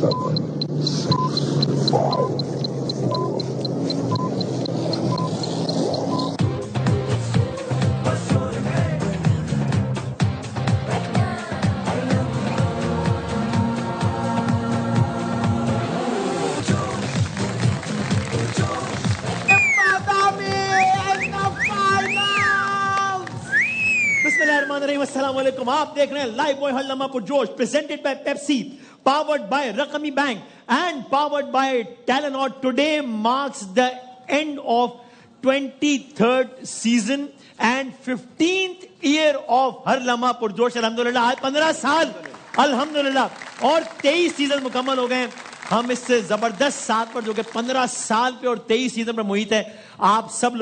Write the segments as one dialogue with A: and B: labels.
A: 7, 6, 5.
B: अस्सलामुअलैकुम, आप देख रहे हैं लाइव बॉय हल्लमा पुरजोश presented by Pepsi, powered by Rakami Bank and powered by Telenor. Today marks the end of 23rd season and 15th year of हल्लमा पुरजोश. अल्हम्दुलिल्लाह आज 15 साल अल्हम्दुलिल्लाह और 23 सीजन मुकम्मल हो गए. हम इससे जबरदस्त साथ पर जो कि 15 साल पे और 23 सीजन पर मुहित है. आप सब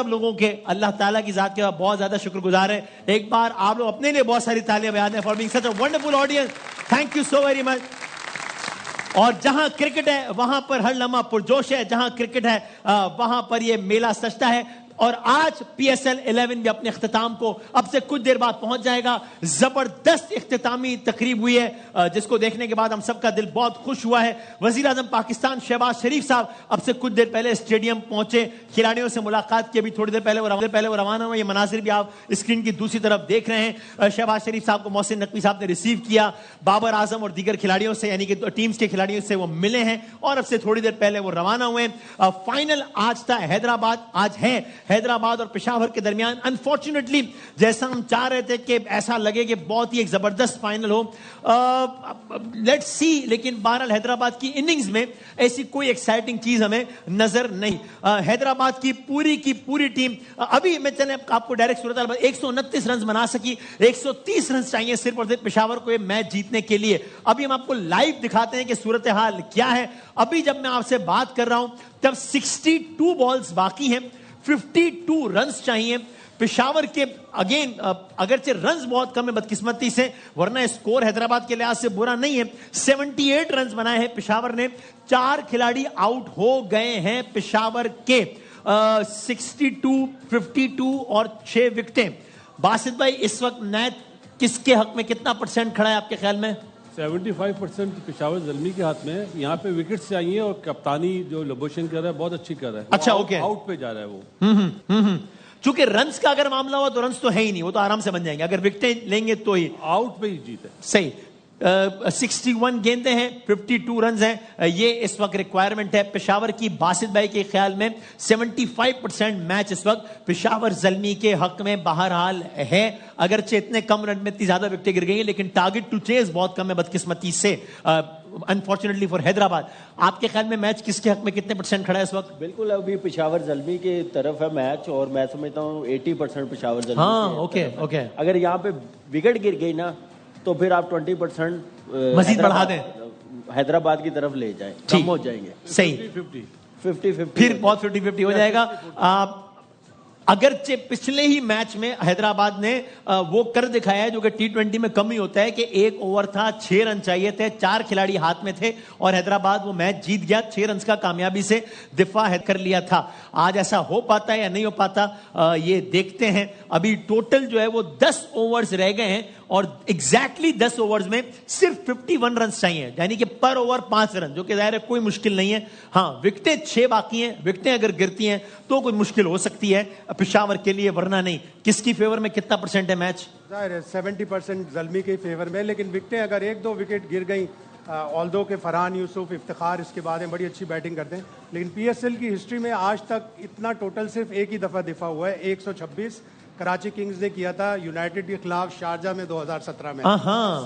B: लोगों के अल्लाह ताला की जात के बहुत ज्यादा शुक्रगुजार है. एक बार आप लोग अपने लिए बहुत सारी तालियां बजा दें for being such a wonderful audience. Thank you so very much. और जहां क्रिकेट है वहां पर हर लम्हा पुरजोश है. जहां क्रिकेट है वहां पर यह मेला सजता है. और आज PSL 11 भी अपने इख्तिताम को अब से कुछ देर बाद पहुंच जाएगा. जबरदस्त इख्तितामी तकरीब हुई है जिसको देखने के बाद हम सबका दिल बहुत खुश हुआ है. वजीर आजम पाकिस्तान शहबाज शरीफ साहब अब से कुछ देर पहले स्टेडियम पहुंचे, खिलाड़ियों से मुलाकात की. अभी थोड़ी देर पहले वो रवाना हुए. ये मनाजिर भी आप स्क्रीन की दूसरी तरफ देख रहे हैं. शहबाज शरीफ साहब को मोहसिन नकवी साहब ने रिसीव किया. बाबर आजम और दीगर खिलाड़ियों से यानी कि टीम्स के खिलाड़ियों से वो मिले हैं और अब से थोड़ी देर पहले वो रवाना हुए. फाइनल आज था हैदराबाद, आज है हैदराबाद और पेशावर के दरमियान. अनफॉर्चुनेटली जैसा हम चाह रहे थे कि ऐसा लगे कि बहुत ही एक जबरदस्त फाइनल हो, लेट्स सी. लेकिन बहरहाल हैदराबाद की इनिंग्स में ऐसी कोई एक्साइटिंग चीज हमें नजर नहीं. हैदराबाद की पूरी टीम अभी मैं चले आपको डायरेक्ट सूरत 129 रन बना सकी. 130 रन चाहिए सिर्फ और सिर्फ पेशावर को ये मैच जीतने के लिए. अभी हम आपको लाइव दिखाते हैं कि सूरत हाल क्या है. अभी जब मैं आपसे बात कर रहा हूं तब 62 बॉल्स बाकी हैं, 52 रन्स चाहिए पेशावर के. अगेन अगरचे रन्स बहुत कम है बदकिस्मती से, वरना स्कोर हैदराबाद के लिहाज से बुरा नहीं है. 78 रन्स बनाए हैं पेशावर ने. 4 खिलाड़ी आउट हो गए हैं पेशावर के. 62, 52 और 6 विकेटें. बासित भाई इस वक्त मैच किसके हक में कितना % खड़ा है आपके ख्याल में?
C: 75% पेशावर ज़ल्मी के हाथ में. यहाँ पे विकेट चाहिए और कप्तानी जो लबोशन कर रहा है बहुत अच्छी कर रहा है.
B: अच्छा ओके,
C: आउट पे जा रहा है वो.
B: चूंकि रन्स का अगर मामला हुआ तो रन्स तो है ही नहीं, वो तो आराम से बन जाएंगे. अगर विकेटें लेंगे तो ही
C: आउट पे ही जीत है.
B: सही. 61 गेंदें हैं, 52 रन हैं. ये इस वक्त रिक्वायरमेंट है पेशावर की. बासित भाई के ख्याल में 75% मैच इस वक्त पेशावर ज़ल्मी के हक में बहरहाल है. अगरचे इतने कम रन में इतनी ज्यादा विकेटें गिर गई हैं लेकिन टारगेट टू चेज बहुत कम है बदकिस्मती से, अनफॉर्चुनेटली फॉर हैदराबाद. आपके ख्याल में मैच किसके हक में कितने % खड़ा है इस वक्त?
D: बिल्कुल अभी पेशावर ज़ल्मी के तरफ है मैच और मैं समझता हूँ 80% पेशावर ज़ल्मी.
B: हाँ ओके.
D: अगर यहाँ पे विकेट गिर गई ना तो फिर आप 20%
B: मजीद बढ़ा दें,
D: हैदराबाद की तरफ ले जाएं, कम हो जाएंगे.
B: सही
D: 50-50
B: फिर बहुत 50-50 हो जाएगा. अगरचे पिछले ही मैच में हैदराबाद ने वो कर दिखाया है जो कि T20 में कम ही होता है कि 1 ओवर था, 6 रन चाहिए थे, 4 खिलाड़ी हाथ में थे और हैदराबाद वो मैच जीत गया. 6 रन का कामयाबी से दिफा कर लिया था. आज ऐसा हो पाता है या नहीं हो पाता ये देखते हैं. अभी टोटल जो है वो 10 ओवर्स रह गए हैं और एग्जैक्टली 10 ओवर्स में सिर्फ 51 रन चाहिए, यानी कि पर ओवर 5 रन, जो कि जाहिर है कोई मुश्किल नहीं है. हाँ विकेटें 6 बाकी हैं. विकेटें अगर गिरती हैं तो कोई मुश्किल हो सकती है पेशावर के लिए, वरना नहीं. किसकी फेवर में कितना % है मैच?
E: जाहिर है 70% ज़ल्मी के फेवर में. लेकिन विकेटें अगर 1-2 विकेट गिर गई, ऑल्दो के फरहान यूसुफ, इफ्तिखार इसके बाद में बड़ी अच्छी बैटिंग करते हैं. लेकिन PSL की हिस्ट्री में आज तक इतना टोटल सिर्फ एक ही दफा दिफा हुआ है. 126 कराची किंग्स ने किया था यूनाइटेड के खिलाफ शारजा में 2017 में.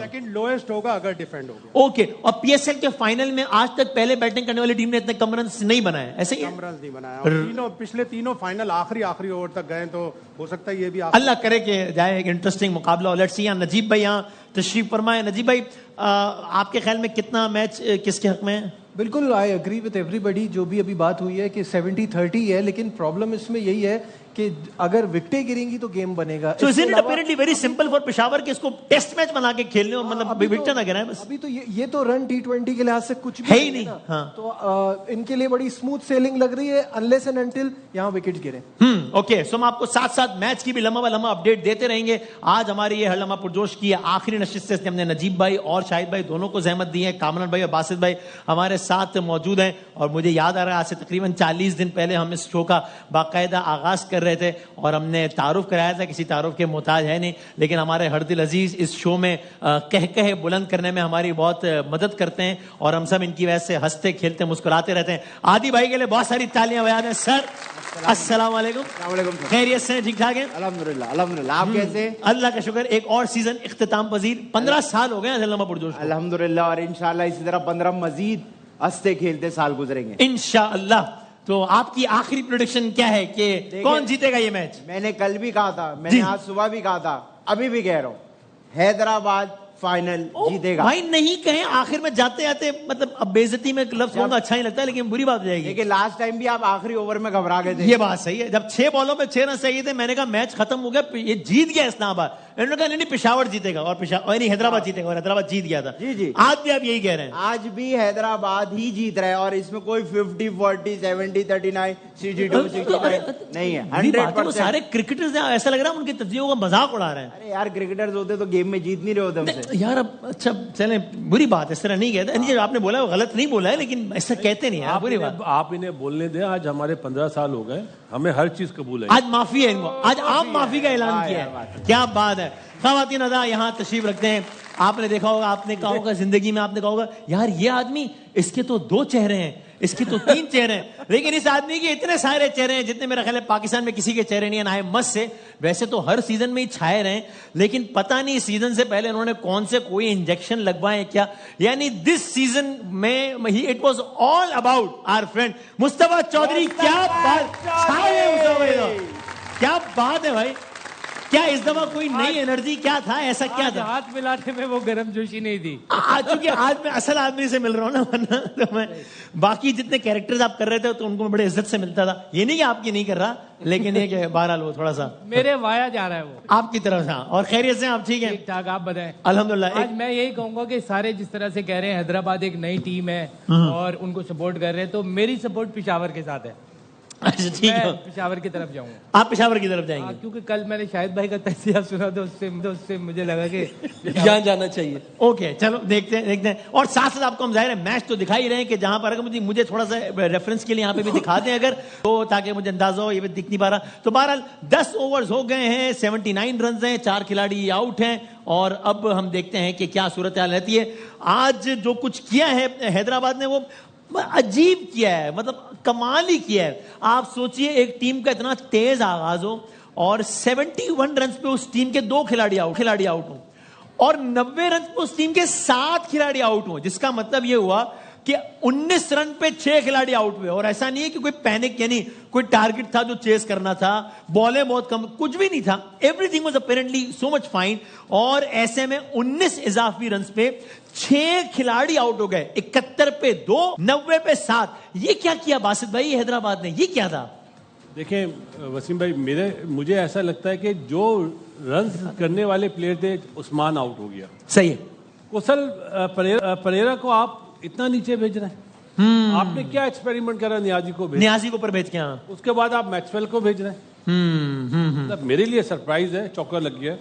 E: सेकंड लोएस्ट होगा अगर डिफेंड होगा.
B: ओके. और PSL के फाइनल में आज तक पहले बैटिंग करने वाली टीम ने इतने कम रन नहीं बनाए, ऐसे ही
E: कम रन नहीं बनाया. और पिछले तीनों फाइनल आखिरी ओवर तक गए, तो हो सकता है ये भी
B: अल्लाह करे कि जाए एक इंटरेस्टिंग मुकाबला. Let's see. यहाँ नजीब भाई यहाँ तशरीफ फरमाए. नजीब भाई आपके ख्याल में कितना मैच किसके हक में है?
F: बिल्कुल आई एग्री विद एवरीबडी. जो भी अभी बात हुई है कि 70-30 है, लेकिन प्रॉब्लम इसमें यही है कि अगर विकेटें गिरेंगी तो गेम बनेगा।
B: So isn't it apparently very simple for Peshawar कि इसको टेस्ट मैच बना के खेलने और मतलब विकेट ना गिराए बस?
F: अभी तो ये तो रन T20 के लिहाज से कुछ भी
B: है ही नहीं। हाँ।
F: तो इनके लिए बड़ी स्मूथ सेलिंग लग रही है अनलेस एंड अनटिल यहाँ विकेट गिरे।
B: ओके, सो हम आपको साथ साथ मैच की भी लम्हा अपडेट देते रहेंगे। आज हमारी ये हर लम्हा पुरजोश की आखिरी नशिस्त से हमने नजीब भाई और शाहिद भाई दोनों को जहमत दी है। कामरान भाई और बासित भाई हमारे साथ मौजूद हैं और मुझे याद आ रहा है आज से तकरीबन 40 दिन पहले हम इस शो का बाकायदा आगाज कर रहे थे और हमने तारुफ कराया था। किसी तारुफ के मोहताज है नहीं, लेकिन हमारे हरदिल अजीज इस शो में कह बुलंद करने में हमारी बहुत मदद करते हैं और हम सब इनकी वजह से हंसते खेलते मुस्कुराते रहते हैं। आदि भाई के लिए बहुत सारी तालियां बजा दें। सर अस्सलाम वालेकुम। खैरियत से ठीक ठाक है?
G: अल्हम्दुलिल्लाह अल्हम्दुलिल्लाह। आप कैसे?
B: अल्लाह का शुक्र। एक और सीजन इख्तिताम पजीर 15 साल हो गए हर लम्हा पुरजोश को।
G: अल्हम्दुलिल्लाह और इंशाल्लाह इसी तरह 15 मजीद हंसते खेलते साल गुजरेंगे
B: इंशाअल्लाह। तो आपकी आखिरी प्रेडिक्शन क्या है कि कौन जीतेगा ये मैच?
G: मैंने कल भी कहा था, मैंने आज सुबह भी कहा था, अभी भी कह रहा हूँ, हैदराबाद फाइनल जीतेगा।
B: भाई नहीं कहें आखिर में जाते जाते, मतलब अब बेइज्जती में लफ्ज होगा अच्छा ही लगता है लेकिन बुरी बात हो जाएगी।
G: लेकिन लास्ट टाइम भी आप आखिरी ओवर में घबरा गए थे।
B: ये बात सही है, जब 6 बॉलों में 6 रन चाहिए थे मैंने कहा मैच खत्म हो गया, ये जीत गया इस्लामाबाद। इन्होंने कहा नहीं पेशावर जीतेगा और नहीं हैदराबाद जीतेगा और हैदराबाद जीत गया था।
G: जी जी,
B: आज भी आप यही कह रहे हैं? आज
G: भी हैदराबाद ही जीत रहा है और इसमें कोई 50, 40, 70, 39, 62, 65 नहीं है। 100%।
B: सारे क्रिकेटर्स ऐसा लग रहा है उनके तज्जियों का मजाक उड़ा रहे हैं।
G: अरे यार क्रिकेटर्स होते तो गेम में जीत नहीं रहे होते हमसे
B: यार। अब अच्छा चले, बुरी बात इस तरह नहीं कहते। आपने बोला वो गलत नहीं बोला है लेकिन ऐसा कहते नहीं है, बुरी बात।
C: आप इन्हें बोलने दें। आज हमारे 15 साल हो गए, हमें हर चीज कबूल है।
B: आज माफी है इनको, आज आप माफी का ऐलान किया है। क्या बात है। ख़वातीन अदा यहाँ तशरीफ रखते हैं। आपने देखा होगा, आपने कहा होगा जिंदगी में, आपने कहा होगा यार ये आदमी, इसके तो 2 चेहरे हैं, इसके तो 3 चेहरे हैं, लेकिन इस आदमी के इतने सारे चेहरे हैं जितने मेरा ख्याल है पाकिस्तान में किसी के चेहरे नहीं है। ना है मस्त से, वैसे तो हर सीजन में ही छाए रहे, लेकिन पता नहीं सीजन से पहले उन्होंने कौन से कोई इंजेक्शन लगवाए क्या। यानी दिस सीजन में it was all about our friend Mustafa Chaudhary. क्या बात, क्या बात है भाई। क्या इस दफा कोई नई एनर्जी क्या था, ऐसा क्या था?
H: हाथ मिलाने में वो गर्मजोशी नहीं थी।
B: चूंकि आज मैं असल आदमी से मिल रहा हूँ ना, वरना तो मैं बाकी जितने कैरेक्टर्स आप कर रहे थे तो उनको मैं बड़े इज्जत से मिलता था। ये नहीं कि आपकी नहीं कर रहा, लेकिन ये कि बहरहाल वो थोड़ा सा
H: मेरे वाया जा रहा है वो
B: आपकी तरफ से। और खैरियत से आप ठीक है?
H: ठीक ठाक, आप बताएं?
B: अल्हम्दुलिल्लाह।
H: आज मैं यही कहूंगा कि सारे जिस तरह से कह रहे हैं हैदराबाद एक नई टीम है और उनको सपोर्ट कर रहे हैं, तो मेरी सपोर्ट पेशावर के साथ है।
B: अच्छा ठीक है,
H: पेशावर की तरफ जाऊंगा।
B: आप पेशावर की तरफ जाएंगे?
H: क्योंकि कल मैंने शाहिद भाई का तस्वीर सुना तो उससे मुझे लगा कि
B: यहाँ जाना चाहिए। ओके चलो देखते हैं। और साथ साथ आपको हम जाहिर है मैच तो दिखा ही रहे हैं कि जहां पर अगर मुझे थोड़ा सा रेफरेंस के लिए यहाँ पे भी दिखा दें अगर तो, ताकि मुझे अंदाजा हो। ये भी दिख नहीं पा रहा। तो बहरहाल 10 ओवर्स हो गए हैं, 79 रन हैं, 4 खिलाड़ी आउट हैं और अब हम देखते हैं कि क्या सूरत हाल रहती है। आज जो कुछ किया है हैदराबाद ने वो अजीब किया है, मतलब कमाल ही किया है। आप सोचिए एक टीम का इतना तेज आगाज हो और 71 रन पे उस टीम के 2 खिलाड़ी आउट हो और 90 रन पे उस टीम के 7 खिलाड़ी आउट हो, जिसका मतलब यह हुआ कि 19 रन पे 6 खिलाड़ी आउट हुए। और ऐसा नहीं है कि कोई पैनिक, यानी कोई टारगेट था जो चेस करना था, बॉलें बहुत कम, कुछ भी नहीं था। Everything was apparently so much fine. और ऐसे में 19 इजाफी रन पे 6 खिलाड़ी आउट हो गए। 71 पे 2, 90 पे 7। ये क्या किया बासित भाई हैदराबाद ने, ये क्या था?
C: देखें वसीम भाई, मुझे ऐसा लगता है कि जो रन करने वाले प्लेयर थे, उस्मान आउट हो गया।
B: सही है।
C: कुशल परेरा को आप इतना नीचे भेज रहे हैं। आपने क्या एक्सपेरिमेंट करा? नियाजी को
B: ऊपर भेज के, हाँ।
C: उसके बाद आप मैक्सवेल को भेज रहे हैं। मतलब मेरे लिए सरप्राइज है, चौका लग गया।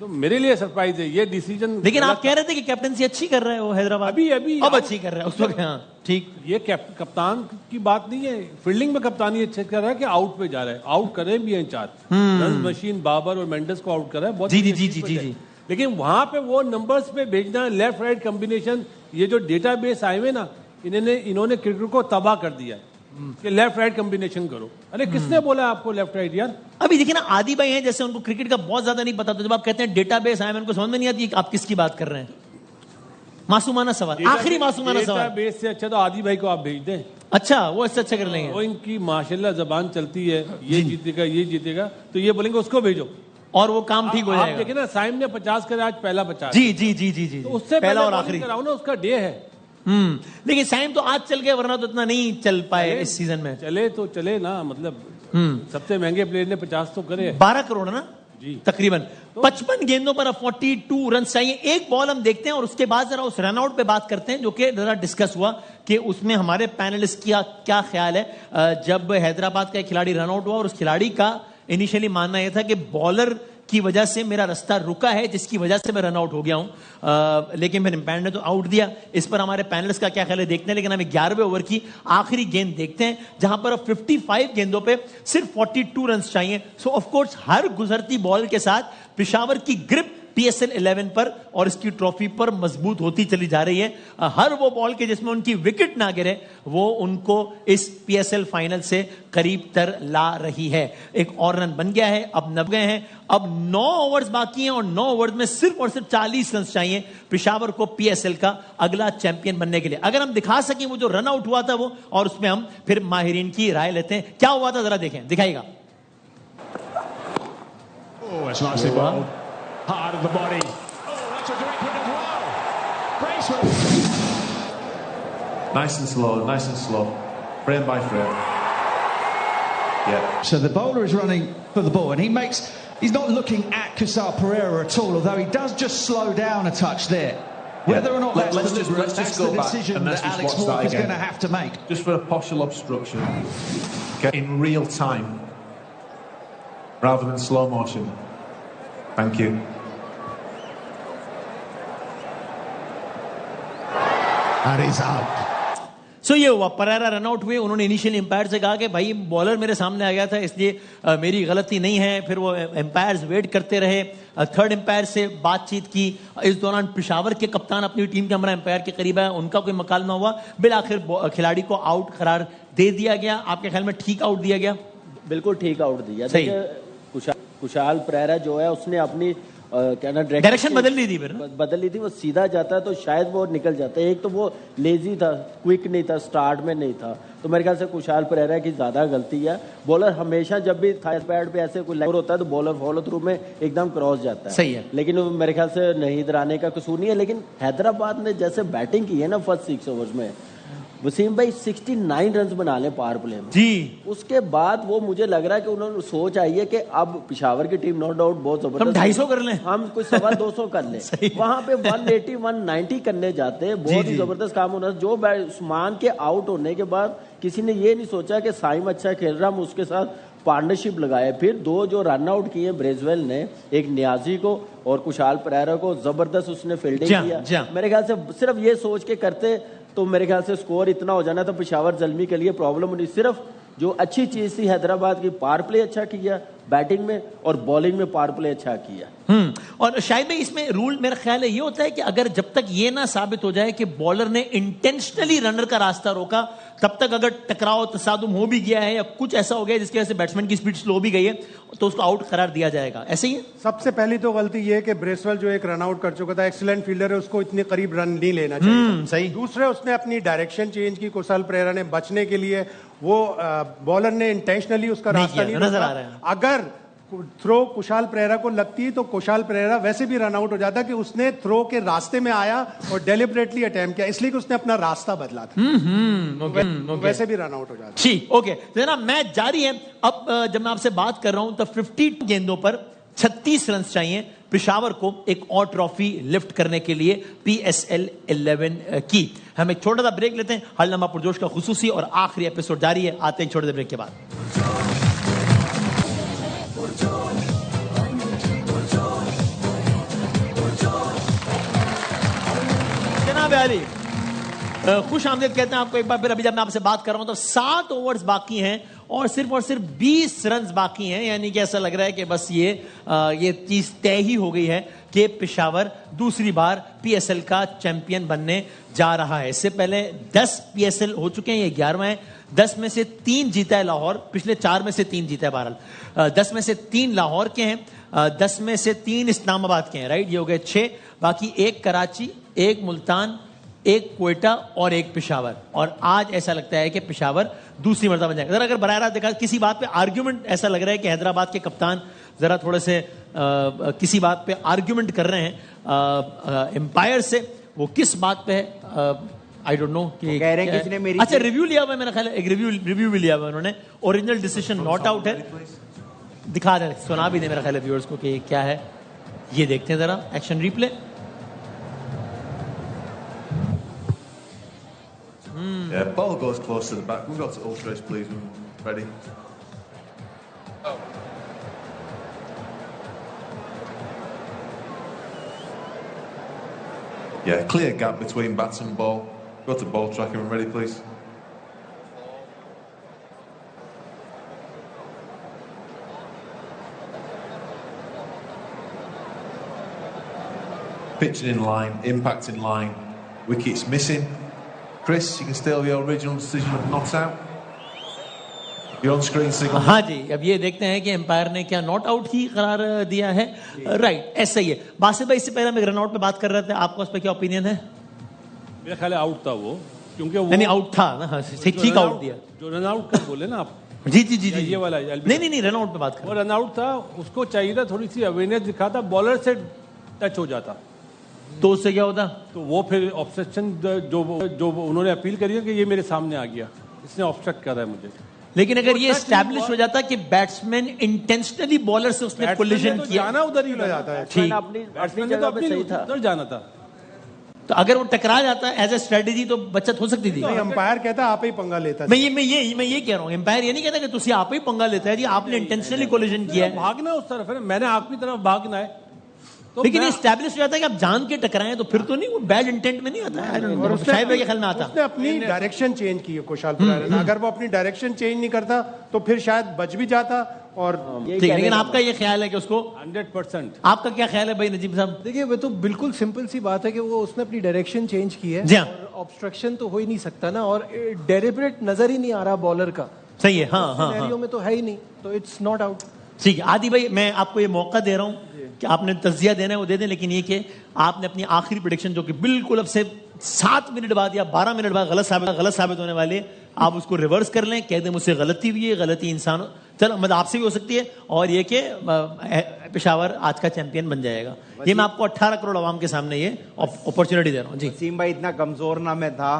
C: तो मेरे लिए सरप्राइज है ये डिसीजन।
B: लेकिन आप कह रहे थे कि कैप्टनसी अच्छी कर रहे है वो हैदराबाद।
C: अभी
B: अब अच्छी कर रहा है उस वक्त। हाँ ठीक।
C: ये कप्तान की बात नहीं है, फील्डिंग में कप्तानी अच्छे कर रहा है कि आउट पे जा रहा है। आउट करे भी हैं 4 रन मशीन, बाबर और मेंडेस को आउट कर रहा है बहुत। जी। लेकिन वहां पे वो नंबर्स पे भेजना, लेफ्ट राइट कॉम्बिनेशन, ये जो डेटाबेस आए हुए ना, इन्होंने क्रिकेट को तबाह कर दिया है कि लेफ्ट राइट कॉम्बिनेशन करो। अरे किसने बोला आपको लेफ्ट राइट यार?
B: अभी देखिए ना, आदि भाई हैं जैसे उनको क्रिकेट का बहुत ज्यादा नहीं पता, तो जब आप कहते हैं डेटाबेस आए, उनको समझ में नहीं आती आप किसकी बात कर रहे हैं। मासूमाना सवाल, आखिरी मासूमाना सवाल।
C: डेटाबेस से अच्छा तो आदि भाई को आप भेज दें।
B: अच्छा, वो इससे अच्छा कर लेंगे।
C: वो इनकी माशाल्लाह जबान चलती है, ये जीतेगा तो ये बोलेंगे उसको भेजो
B: और वो काम ठीक हो जाएगा।
C: आप देखिए ना, साइम ने 50 करे, आज पहला 50।
B: जी।
C: तो उससे
B: पहला और आखिरी
C: कराओ ना, उसका डे है।
B: लेकिन साइम तो आज चल गए, वरना तो इतना नहीं चल पाए इस सीजन में।
C: चले तो चले ना, मतलब सबसे महंगे प्लेयर ने 50 तो करे।
B: 12 करोड़ ना
C: जी
B: तकरीबन। 55 गेंदों पर 42 रन चाहिए। एक बॉल हम देखते हैं और उसके बाद जरा उस रनआउट पे बात करते हैं जो कि जरा डिस्कस हुआ कि उसमें हमारे पैनलिस्ट का क्या ख्याल है। जब हैदराबाद का एक खिलाड़ी रनआउट हुआ और उस खिलाड़ी का इनिशियली मानना यह था कि बॉलर की वजह से मेरा रास्ता रुका है जिसकी वजह से मैं रन आउट हो गया हूं, लेकिन फिर एम्पायर ने तो आउट दिया। इस पर हमारे पैनलिस्ट का क्या ख्याल है देखते हैं, लेकिन हमें 11वें ओवर की आखिरी गेंद देखते हैं जहां पर 55 गेंदों पे सिर्फ 42 रन चाहिए। सो ऑफ कोर्स हर गुजरती बॉल के साथ पेशावर की ग्रिप PSL 11 पर और इसकी ट्रॉफी पर मजबूत होती चली जा रही है। हर वो बॉल के जिसमें उनकी विकेट ना गिरे वो उनको इस PSL फाइनल से करीब तर ला रही है। एक और रन बन गया है, अब 90 हैं, अब 9 ओवर्स बाकी हैं और 9 ओवर्स में सिर्फ और सिर्फ 40 रन चाहिए पेशावर को PSL का अगला चैंपियन बनने के लिए। अगर हम दिखा सकें वो जो रन आउट हुआ था वो, और उसमें हम फिर माहिरीन की राय लेते हैं क्या हुआ था, जरा देखें, दिखाएगा।
A: Hard of the body. Oh, that's a direct hit as well. Bracewell.
I: Nice and slow, frame by frame. Yeah.
J: So the bowler is running for the ball, and he's not looking at Kusal Pereira at all, although he does just slow down a touch there. Whether or not that's deliberate, that's the decision that Alex Morph is going to have to make.
I: Just for a partial obstruction, get in real time, rather than slow motion. Thank you.
A: That is out.
B: सो ये हुआ, Perera run out हुए। उन्होंने initially empire से कहा कि भाई bowler मेरे सामने आ गया था इसलिए मेरी गलती नहीं है। फिर वो एम्पायर्स वेट करते रहे, थर्ड एम्पायर से बातचीत की। इस दौरान पेशावर के कप्तान अपनी टीम के हमारा एम्पायर के करीब है, उनका कोई मकालमा हुआ, बिल आखिर खिलाड़ी को आउट करार दे दिया गया। आपके ख्याल में ठीक आउट दिया गया?
D: बिल्कुल ठीक आउट दिया। देखिए कुशाल परेरा जो है उसने अपनी
B: डायरेक्शन बदल ली थी,
D: वो सीधा जाता तो शायद वो निकल जाता। एक तो वो लेजी था, क्विक नहीं था, स्टार्ट में नहीं था, तो मेरे ख्याल से कुशाल परेरा की ज्यादा गलती है। बॉलर हमेशा जब भी थाई पैड पे ऐसे कोई होता है तो बॉलर फॉलो थ्रू में एकदम क्रॉस जाता है।
B: सही है,
D: लेकिन मेरे ख्याल से नहीं इधराने का कसूर नहीं है। लेकिन हैदराबाद ने जैसे बैटिंग की है ना फर्स्ट 6 ओवर्स में, वसीम भाई 69 रन बना ले पावर प्ले में
B: जी।
D: उसके बाद वो मुझे लग रहा है कि उन्होंने सोच आई है कि अब पेशावर की टीम नो डाउट बहुत जबरदस्त,
B: हम 250 कर लें,
D: हम कुछ 225 कर लें। वहां पे 180 190 करने जाते हैं, बहुत ही जबरदस्त काम होना। जो उस्मान के आउट होने के बाद किसी ने ये नहीं सोचा कि साइम अच्छा खेल रहा, हम उसके साथ पार्टनरशिप लगाए। फिर 2 जो रन आउट किए ब्रेजवेल ने, एक नियाजी को और कुशाल परेरा को, जबरदस्त उसने फील्डिंग किया। मेरे ख्याल से सिर्फ ये सोच के करते तो मेरे ख्याल से स्कोर इतना हो जाना तो पेशावर जल्मी के लिए प्रॉब्लम नहीं। सिर्फ जो अच्छी चीज थी हैदराबाद की, पावर प्ले अच्छा किया बैटिंग में और बॉलिंग में पावर प्ले अच्छा किया।
B: और शायद भाई इसमें रूल मेरा ख्याल है ये होता है कि अगर जब तक ये ना साबित हो जाए कि बॉलर ने इंटेंशनली रनर का रास्ता रोका, तब तक अगर टकराव तसादुम हो भी गया है या कुछ ऐसा हो गया जिसकी वजह से बैट्समैन की स्पीड स्लो भी गई है तो उसको आउट करार दिया जाएगा। ऐसे ही है। सबसे
E: पहली तो गलती ये है कि ब्रेसवेल जो एक रन आउट कर चुका था, एक्सीलेंट फील्डर है, उसको इतने करीब रन नहीं लेना चाहिए।
B: सही।
E: दूसरे उसने अपनी डायरेक्शन चेंज की, कुशाल परेरा ने बचने के लिए, वो बॉलर ने इंटेंशनली उसका रास्ता नहीं
B: नजर आ रहा है।
E: अगर थ्रो कुशाल परेरा को लगती है तो कुशाल परेरा वैसे भी रन आउट हो जाता कि उसने थ्रो के रास्ते में आया और डेलिबरेटली अटेम्प्ट किया, इसलिए कि उसने अपना रास्ता बदला था। वैसे भी रन आउट हो जाता।
B: ठीक, ओके। तो ना मैच जारी है। अब जब मैं आपसे बात कर रहा हूं तो 52 गेंदों पर 36 रन चाहिए पेशावर को एक और ट्रॉफी लिफ्ट करने के लिए PSL 11 की। हम एक छोटा सा ब्रेक लेते हैं। हल्लमा पुरजोश का खुसूसी और आखिरी एपिसोड जारी है। आते हैं छोटे से ब्रेक के बाद। खुश आमदीद कहते हैं आपको एक बार फिर। अभी जब मैं आपसे बात कर रहा हूं तो 7 ओवर्स बाकी हैं और सिर्फ 20 रन बाकी हैं, यानी कि ऐसा लग रहा है कि बस ये चीज तय ही हो गई है कि पेशावर दूसरी बार PSL का चैंपियन बनने जा रहा है। इससे पहले 10 PSL हो चुके हैं, ये 11वां है। 10 में से 3 जीता है लाहौर, पिछले 4 में से 3 जीता है बहरहाल। 10 में से 3 लाहौर के हैं, 10 में से 3 इस्लामाबाद के हैं, राइट। ये हो गए 6, बाकी 1 कराची, 1 मुल्तान, 1 क्वेटा और 1 पेशावर। और आज ऐसा लगता है कि पेशावर दूसरी मर्तबा बन जाएगा। अगर बराह रास्त देखा किसी बात पे आर्ग्यूमेंट, ऐसा लग रहा है कि हैदराबाद के कप्तान जरा थोड़े से किसी बात पे आर्ग्यूमेंट कर रहे हैं एम्पायर से। वो किस बात पे है आई डोंट नो कि
G: कह रहे हैं किसी ने मेरी
B: अच्छा रिव्यू लिया हुआ है, मेरा ख्याल है एक रिव्यू भी लिया हुआ है उन्होंने। ओरिजिनल डिसीजन नॉट आउट है, दिखा रहे, सुना भी दे मेरा ख्याल है व्यूअर्स को कि क्या है। ये देखते हैं जरा action replay.
I: Yeah, ball goes close to the back. We'll go to Ultras, please. Ready? Yeah, clear gap between bats and ball. Go to ball tracker and ready, please. Pitching in line, impact in line, wickets missing. Chris, you can steal the original decision of not out. You're on screen signal.
B: हाँ जी, अब ये देखते हैं कि empire ने क्या not out ही करार दिया है। राइट, ऐसा ही है। बासित भाई, इससे पहले हम एक रन आउट पे बात कर रहे थे, आपका उस पर क्या ओपिनियन है?
C: मेरा ख्याल है आउट था वो, क्योंकि वो
B: नहीं आउट था ना, ठीक आउट दिया।
C: जो रन आउट का बोले ना आप,
B: जी जी जी जी,
C: ये वाला
B: नहीं रन आउट पे बात कर,
C: वो रन आउट था। उसको चाहिए था थोड़ी सी अवेयरनेस दिखाता, बॉलर से टच हो जाता
B: तो उससे क्या होता?
C: तो वो फिर ऑब्स्ट्रक्शन जो उन्होंने अपील करी है कि ये मेरे सामने आ गया, इसने ऑब्स्ट्रक्ट कर रहा है मुझे।
B: लेकिन अगर ये एस्टैब्लिश हो जाता कि बैट्समैन इंटेंशनली बॉलर से उसने कोलिजन किया,
C: जाना उधर ही हो जाता है।
B: ठीक,
C: बैट्समैन ने तो अपनी उधर जाना था।
B: तो अगर वो टकरा जाता एज ए स्ट्रेटेजी तो बचत हो सकती थी।
E: अंपायर कहता आप ही पंगा लेता है।
B: मैं ये कह रहा हूँ, एम्पायर ये नहीं कहता कि तुसी आप ही पंगा लेता है जी, आपने इंटेंशनली कोलिजन किया है।
C: भागना उस तरफ है, मैंने आपकी तरफ भागना है। तो
B: लेकिन ये एस्टैब्लिश हो जाता है कि आप जान के टकराएं तो फिर तो नहीं, वो बैड इंटेंट में नहीं आता है, शायद के ख्याल में आता।
E: उसने अपनी डायरेक्शन चेंज की है कुशाल पुजारा ने, अगर वो अपनी डायरेक्शन चेंज नहीं करता तो फिर शायद बच भी जाता। और
B: ठीक, लेकिन आपका ये ख्याल है कि उसको
C: 100%,
B: आपका क्या ख्याल है भाई नजीब साहब?
F: देखिए वो तो बिल्कुल सिंपल सी बात है कि वो उसने अपनी डायरेक्शन चेंज की है, और ऑब्स्ट्रक्शन तो हो ही नहीं सकता ना, और डेलिबरेट नजर ही नहीं आ रहा बॉलर का।
B: सही है, हाँ
F: सिनेरियो में तो है ही नहीं, तो इट्स नॉट आउट।
B: ठीक है आदि भाई, मैं आपको ये मौका दे रहा हूँ कि आपने तज्जिया देना है वो दे दें, लेकिन ये कि आपने अपनी आखिरी प्रेडिक्शन जो कि बिल्कुल अब से 7 मिनट बाद या 12 मिनट बाद गलत साबित होने वाली है, आप उसको रिवर्स कर लें, कह दें मुझसे गलती हुई है, गलती इंसान, चलो मतलब आपसे भी हो सकती है, और ये कि पेशावर आज का चैंपियन बन जाएगा। ये मैं आपको 18 करोड़ आवाम के सामने ये अपॉर्चुनिटी दे रहा हूँ। जी
G: वसीम भाई, इतना कमजोर ना मैं था,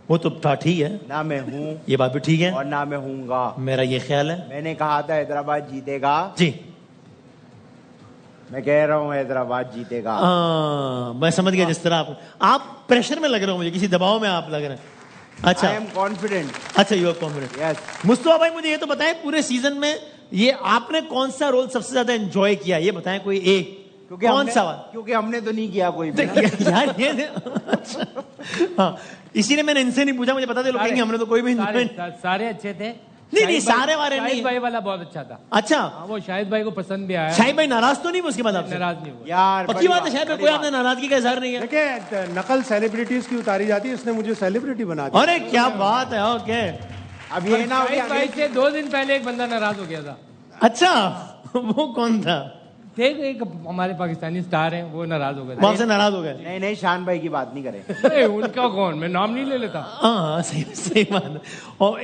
B: वो तो था, ठीक है
G: ना मैं हूँ,
B: ये बात भी ठीक है,
G: और ना मैं हूँगा,
B: मेरा ये ख्याल है।
G: मैंने कहा था हैदराबाद जीतेगा,
B: जी
G: मैं कह रहा हूँ हैदराबाद जीतेगा।
B: मैं समझ गया, जिस तरह आप प्रेशर में लग रहे हो, मुझे किसी दबाव में आप लग रहे हैं। अच्छा,
G: आई एम कॉन्फिडेंट।
B: अच्छा, you are confident.
G: Yes.
B: Mustafa भाई, मुझे ये तो बताएं पूरे सीजन में ये आपने कौन सा रोल सबसे ज्यादा एंजॉय किया, ये बताएं कोई एक, कौन सा?
G: क्योंकि हमने तो नहीं किया कोई भी।
B: यार ये हाँ, इसीलिए मैंने इनसे नहीं पूछा, मुझे पता था लोग कहेंगे हमने तो कोई भी
H: सारे अच्छे थे।
B: नहीं सारे वाले नहीं,
H: शाहिद भाई वाला बहुत अच्छा था।
B: अच्छा,
H: वो शाहिद भाई को पसंद भी आया।
B: शाहिद भाई नाराज तो नहीं हुआ उसके बाद आपसे?
H: नाराज नहीं हुआ
G: यार,
B: पक्की बात है, शाहिद भाई कोई आपने नाराजगी का इजहार नहीं है।
E: देखिए नकल सेलिब्रिटीज की उतारी जाती है, इसने मुझे सेलिब्रिटी बना दिया।
B: अरे क्या बात है, ओके।
G: अब ये ना
H: शाहिद भाई से 2 दिन पहले एक बंदा नाराज हो गया था।
B: अच्छा, वो कौन था?
H: एक हमारे पाकिस्तानी स्टार हैं, वो नाराज हो गए।
B: वो आपसे नाराज हो गए?
G: नहीं शान भाई की बात नहीं करें।
H: उनका कौन, मैं नाम नहीं ले लेता।
B: हाँ सही बात है। और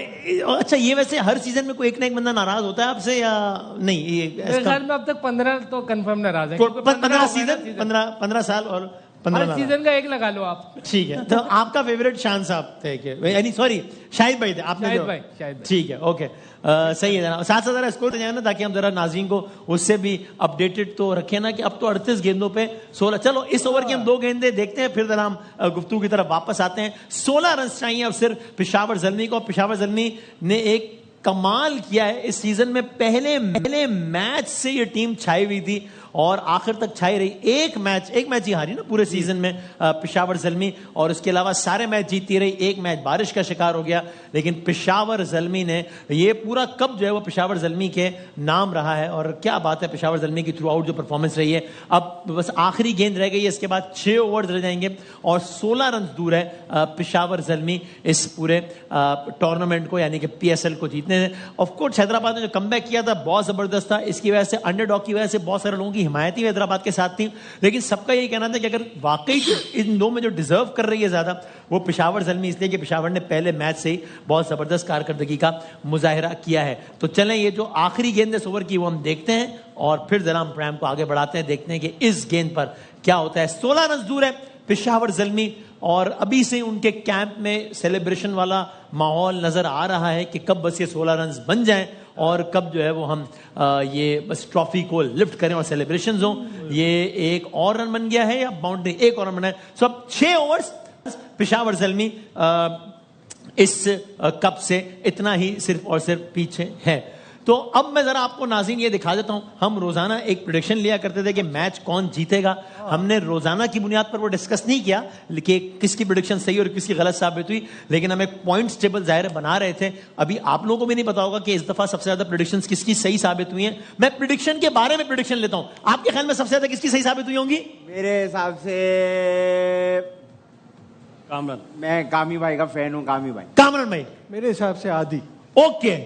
B: अच्छा, ये वैसे हर सीजन में कोई एक ना एक बंदा नाराज होता है आपसे या नहीं?
H: मेरे ख्याल में अब तक 15 तो कंफर्म नाराज है।
B: 15 सीजन, 15 साल और 15
H: सीजन का एक लगा लो आप।
B: ठीक है, तो आपका फेवरेट शान साहब थे यानी सॉरी शाहिद भाई थे आपने?
H: शाहिद भाई।
B: ठीक है, ओके, सही है जरा। साथ साथ जरा स्कोर जाए ना, ताकि हम जरा नाज़रीन को उससे भी अपडेटेड तो रखें ना कि अब तो 38 गेंदों पे 16। चलो इस ओवर की हम 2 गेंदें देखते हैं, फिर जरा हम गुफ्तगू की तरफ वापस आते हैं। 16 रन चाहिए अब सिर्फ पेशावर ज़ल्मी को। पेशावर ज़ल्मी ने एक कमाल किया है इस सीजन में, पहले मैच से ये टीम छाई हुई थी और आखिर तक छाई रही। एक मैच ही हारी ना पूरे सीजन में पेशावर ज़ल्मी, और उसके अलावा सारे मैच जीती रही। एक मैच बारिश का शिकार हो गया, लेकिन पेशावर ज़ल्मी ने ये पूरा कप जो है वो पेशावर ज़ल्मी के नाम रहा है। और क्या बात है पेशावर ज़ल्मी की थ्रू आउट जो परफॉर्मेंस रही है। अब बस आखिरी गेंद रह गई है, इसके बाद 6 ओवर रह जाएंगे और 16 रन दूर है पेशावर ज़ल्मी इस पूरे टूर्नामेंट को, यानी कि PSL को जीतने से। ऑफकोर्स हैदराबाद ने जो कमबैक किया था बहुत जबरदस्त था, इसकी वजह से अंडरडॉग की वजह से बहुत सारे लोगों की हिमायती हैदराबाद के साथ थी, लेकिन सबका यही कहना था कि अगर वाकई इन दो में जो डिजर्व कर रही है ज्यादा वो पेशावर ज़ल्मी, इसलिए कि पेशावर ने पहले मैच से ही बहुत जबरदस्त कारकर्दगी का मुजाहिरा किया है। तो चलें, ये जो आखिरी गेंद इस ओवर की वो हम देखते हैं और फिर जरा हम प्रोग्राम को आगे बढ़ाते हैं, देखते हैं कि इस गेंद पर क्या होता है। 16 रन दूर है पेशावर ज़ल्मी और अभी से उनके कैंप में सेलिब्रेशन वाला माहौल नजर आ रहा है कि कब बस ये 16 रन बन जाएं और कब जो है वो हम ये बस ट्रॉफी को लिफ्ट करें और सेलिब्रेशंस हो। ये एक और रन बन गया है या बाउंड्री, एक और रन बना है। सो अब 6 ओवर्स पेशावर ज़ल्मी इस कप से इतना ही सिर्फ और सिर्फ पीछे है। तो अब मैं जरा आपको नाज़रीन ये दिखा देता हूं, हम रोजाना एक प्रेडिक्शन लिया करते थे कि मैच कौन जीतेगा। हमने रोजाना की बुनियाद पर वो डिस्कस नहीं किया कि किसकी प्रेडिक्शन सही और किसकी गलत साबित हुई, लेकिन हम एक पॉइंट्स टेबल जाहिर बना रहे थे। अभी आप लोगों को भी नहीं पता होगा कि इस दफा सबसे ज्यादा प्रेडिक्शंस किसकी सही साबित हुई हैं। मैं प्रेडिक्शन के बारे में प्रेडिक्शन लेता हूं, आपके ख्याल में सबसे ज्यादा किसकी सही साबित हुई होंगी?
G: मेरे हिसाब से
C: कामरान।
G: मैं कामी भाई का फैन हूं, कामी भाई।
B: कामरान भाई?
F: मेरे हिसाब से आदि।
B: ओके,